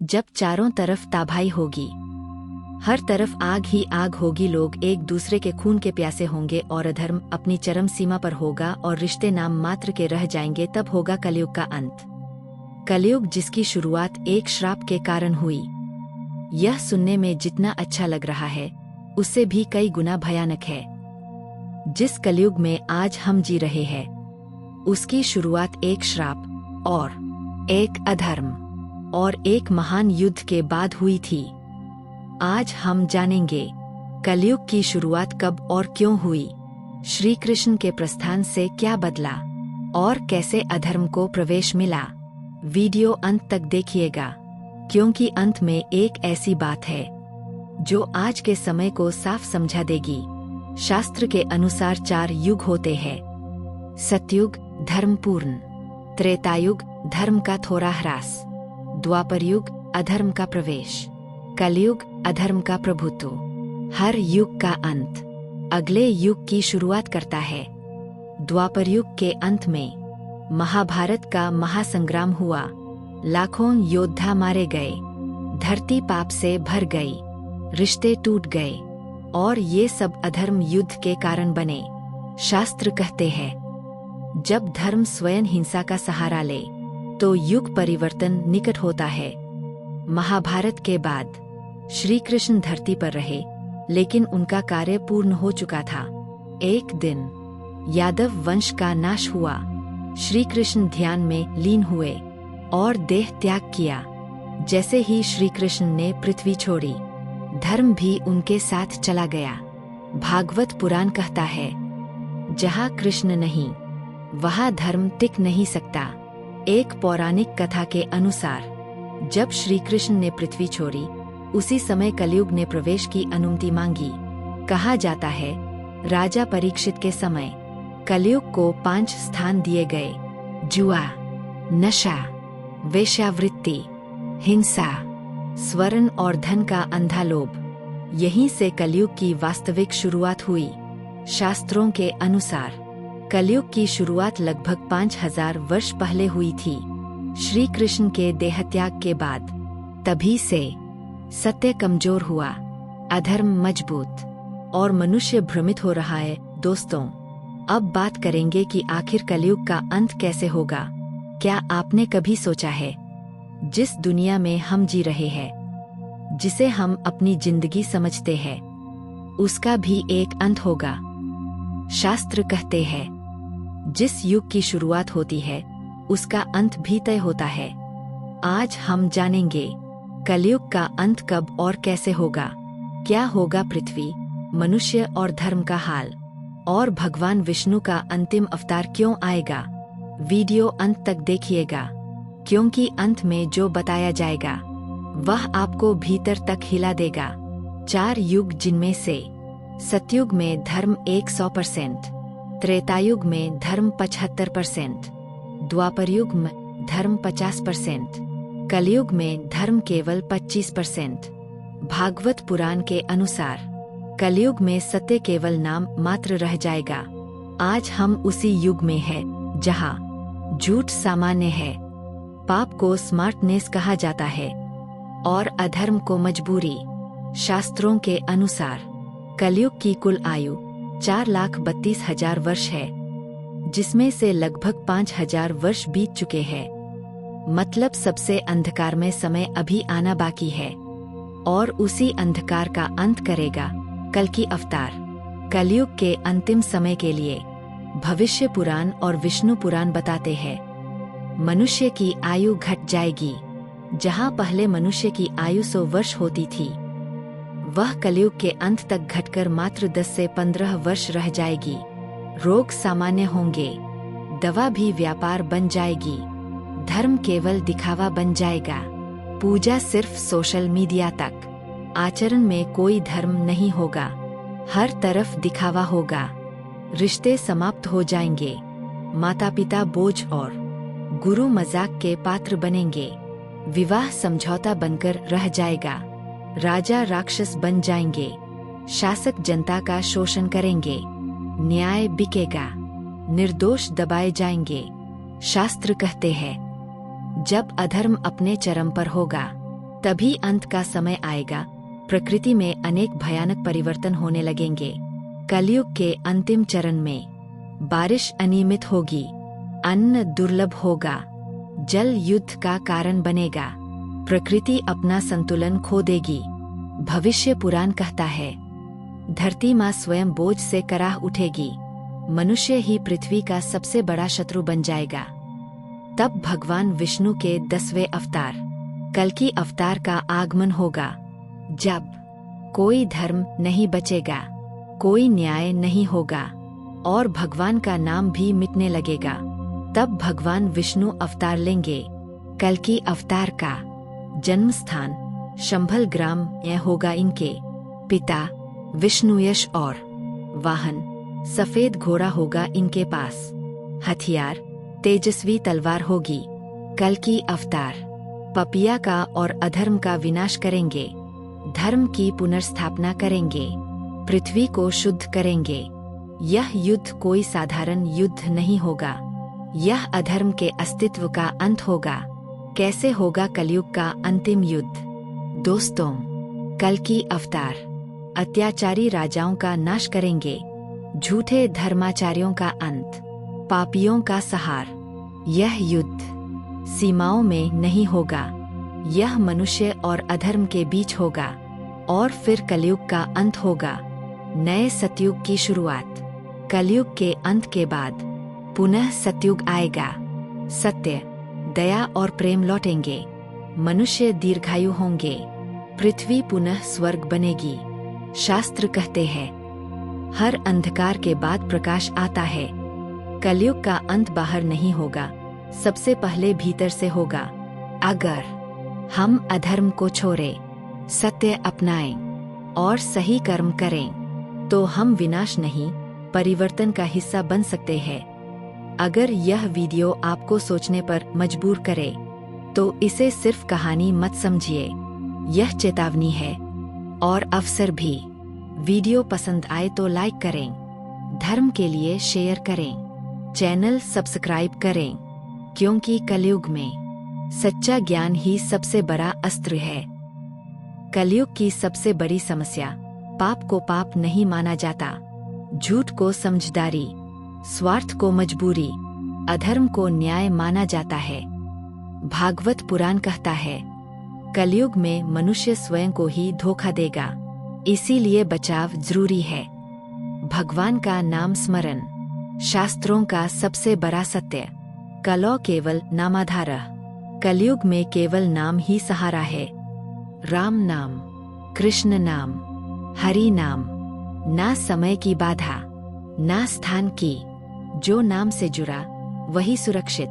जब चारों तरफ तबाही होगी, हर तरफ आग ही आग होगी, लोग एक दूसरे के खून के प्यासे होंगे और अधर्म अपनी चरम सीमा पर होगा और रिश्ते नाम मात्र के रह जाएंगे, तब होगा कलयुग का अंत। कलयुग जिसकी शुरुआत एक श्राप के कारण हुई। यह सुनने में जितना अच्छा लग रहा है उससे भी कई गुना भयानक है। जिस कलयुग में आज हम जी रहे हैं उसकी शुरुआत एक श्राप और एक अधर्म और एक महान युद्ध के बाद हुई थी। आज हम जानेंगे कलयुग की शुरुआत कब और क्यों हुई, श्री कृष्ण के प्रस्थान से क्या बदला और कैसे अधर्म को प्रवेश मिला। वीडियो अंत तक देखिएगा क्योंकि अंत में एक ऐसी बात है जो आज के समय को साफ समझा देगी। शास्त्र के अनुसार 4 युग होते हैं। सतयुग धर्मपूर्ण, त्रेतायुग धर्म का थोड़ा ह्रास, द्वापर युग अधर्म का प्रवेश, कलयुग अधर्म का प्रभुत्व। हर युग का अंत अगले युग की शुरुआत करता है। द्वापर युग के अंत में महाभारत का महासंग्राम हुआ, लाखों योद्धा मारे गए, धरती पाप से भर गई, रिश्ते टूट गए और ये सब अधर्म युद्ध के कारण बने। शास्त्र कहते हैं जब धर्म स्वयं हिंसा का सहारा ले तो युग परिवर्तन निकट होता है। महाभारत के बाद श्री कृष्ण धरती पर रहे लेकिन उनका कार्य पूर्ण हो चुका था। एक दिन यादव वंश का नाश हुआ। श्री कृष्ण ध्यान में लीन हुए और देह त्याग किया। जैसे ही श्री कृष्ण ने पृथ्वी छोड़ी धर्म भी उनके साथ चला गया। भागवत पुराण कहता है जहाँ कृष्ण नहीं वहाँ धर्म टिक नहीं सकता। एक पौराणिक कथा के अनुसार जब श्री कृष्ण ने पृथ्वी छोड़ी उसी समय कलयुग ने प्रवेश की अनुमति मांगी। कहा जाता है राजा परीक्षित के समय कलयुग को 5 स्थान दिए गए: जुआ, नशा, वेश्यावृत्ति, हिंसा, स्वर्ण और धन का अंधा लोभ। यहीं से कलयुग की वास्तविक शुरुआत हुई। शास्त्रों के अनुसार कलयुग की शुरुआत लगभग 5000 वर्ष पहले हुई थी, श्री कृष्ण के देहत्याग के बाद। तभी से सत्य कमजोर हुआ, अधर्म मजबूत और मनुष्य भ्रमित हो रहा है। दोस्तों, अब बात करेंगे कि आखिर कलयुग का अंत कैसे होगा। क्या आपने कभी सोचा है जिस दुनिया में हम जी रहे हैं, जिसे हम अपनी जिंदगी समझते हैं, उसका भी एक अंत होगा। शास्त्र कहते हैं जिस युग की शुरुआत होती है उसका अंत भी तय होता है। आज हम जानेंगे कलयुग का अंत कब और कैसे होगा, क्या होगा पृथ्वी, मनुष्य और धर्म का हाल, और भगवान विष्णु का अंतिम अवतार क्यों आएगा। वीडियो अंत तक देखिएगा क्योंकि अंत में जो बताया जाएगा वह आपको भीतर तक हिला देगा। 4 युग जिनमें से सतयुग में धर्म 100%, त्रेतायुग में धर्म 75%, द्वापर युग में धर्म 50%, कलयुग में धर्म केवल 25%। भागवत पुराण के अनुसार कलयुग में सत्य केवल नाम मात्र रह जाएगा। आज हम उसी युग में हैं जहां झूठ सामान्य है, पाप को स्मार्टनेस कहा जाता है और अधर्म को मजबूरी। शास्त्रों के अनुसार कलयुग की कुल आयु 4,32,000 वर्ष है, जिसमें से लगभग 5,000 वर्ष बीत चुके हैं। मतलब सबसे अंधकार में समय अभी आना बाकी है और उसी अंधकार का अंत करेगा कल की अवतार। कलयुग के अंतिम समय के लिए भविष्य पुराण और विष्णु पुराण बताते हैं मनुष्य की आयु घट जाएगी। जहां पहले मनुष्य की आयु 100 वर्ष होती थी वह कलयुग के अंत तक घटकर मात्र 10 से 15 वर्ष रह जाएगी। रोग सामान्य होंगे, दवा भी व्यापार बन जाएगी, धर्म केवल दिखावा बन जाएगा, पूजा सिर्फ सोशल मीडिया तक, आचरण में कोई धर्म नहीं होगा, हर तरफ दिखावा होगा, रिश्ते समाप्त हो जाएंगे, माता पिता बोझ और गुरु मजाक के पात्र बनेंगे, विवाह समझौता बनकर रह जाएगा, राजा राक्षस बन जाएंगे, शासक जनता का शोषण करेंगे, न्याय बिकेगा, निर्दोष दबाए जाएंगे। शास्त्र कहते हैं जब अधर्म अपने चरम पर होगा तभी अंत का समय आएगा। प्रकृति में अनेक भयानक परिवर्तन होने लगेंगे। कलयुग के अंतिम चरण में बारिश अनियमित होगी, अन्न दुर्लभ होगा, जल युद्ध का कारण बनेगा, प्रकृति अपना संतुलन खो देगी। भविष्य पुराण कहता है, धरती माँ स्वयं बोझ से कराह उठेगी, मनुष्य ही पृथ्वी का सबसे बड़ा शत्रु बन जाएगा। तब भगवान विष्णु के 10वें अवतार कल्कि अवतार का आगमन होगा, जब कोई धर्म नहीं बचेगा, कोई न्याय नहीं होगा और भगवान का नाम भी मिटने लगेगा। तब भगवान विष्णु अवतार लेंगे। कल्कि अवतार का जन्म स्थान शंभल ग्राम यह होगा। इनके पिता विष्णुयश और वाहन सफेद घोड़ा होगा इनके पास। हथियार तेजस्वी तलवार होगी। कल्कि अवतार पपिया का और अधर्म का विनाश करेंगे, धर्म की पुनर्स्थापना करेंगे, पृथ्वी को शुद्ध करेंगे। यह युद्ध कोई साधारण युद्ध नहीं होगा, यह अधर्म के अस्तित्व का अंत होगा। कैसे होगा कलयुग का अंतिम युद्ध? दोस्तों, कल्कि अवतार अत्याचारी राजाओं का नाश करेंगे, झूठे धर्माचार्यों का अंत, पापियों का सहार। यह युद्ध सीमाओं में नहीं होगा, यह मनुष्य और अधर्म के बीच होगा और फिर कलयुग का अंत होगा, नए सतयुग की शुरुआत। कलयुग के अंत के बाद पुनः सतयुग आएगा। सत्य, दया और प्रेम लौटेंगे, मनुष्य दीर्घायु होंगे, पृथ्वी पुनः स्वर्ग बनेगी। शास्त्र कहते हैं, हर अंधकार के बाद प्रकाश आता है। कलयुग का अंत बाहर नहीं होगा, सबसे पहले भीतर से होगा। अगर हम अधर्म को छोड़ें, सत्य अपनाएं और सही कर्म करें, तो हम विनाश नहीं, परिवर्तन का हिस्सा बन सकते हैं। अगर यह वीडियो आपको सोचने पर मजबूर करे, तो इसे सिर्फ कहानी मत समझिए, यह चेतावनी है और अवसर भी। वीडियो पसंद आए तो लाइक करें, धर्म के लिए शेयर करें, चैनल सब्सक्राइब करें, क्योंकि कलयुग में सच्चा ज्ञान ही सबसे बड़ा अस्त्र है। कलयुग की सबसे बड़ी समस्या, पाप को पाप नहीं माना जाता, झूठ को समझदारी, स्वार्थ को मजबूरी, अधर्म को न्याय माना जाता है। भागवत पुराण कहता है, कलयुग में मनुष्य स्वयं को ही धोखा देगा, इसीलिए बचाव जरूरी है। भगवान का नाम स्मरण शास्त्रों का सबसे बड़ा सत्य। कलौ केवल नामाधारः, कलयुग में केवल नाम ही सहारा है। राम नाम, कृष्ण नाम, हरि नाम, ना समय की बाधा, ना स्थान की। जो नाम से जुड़ा वही सुरक्षित।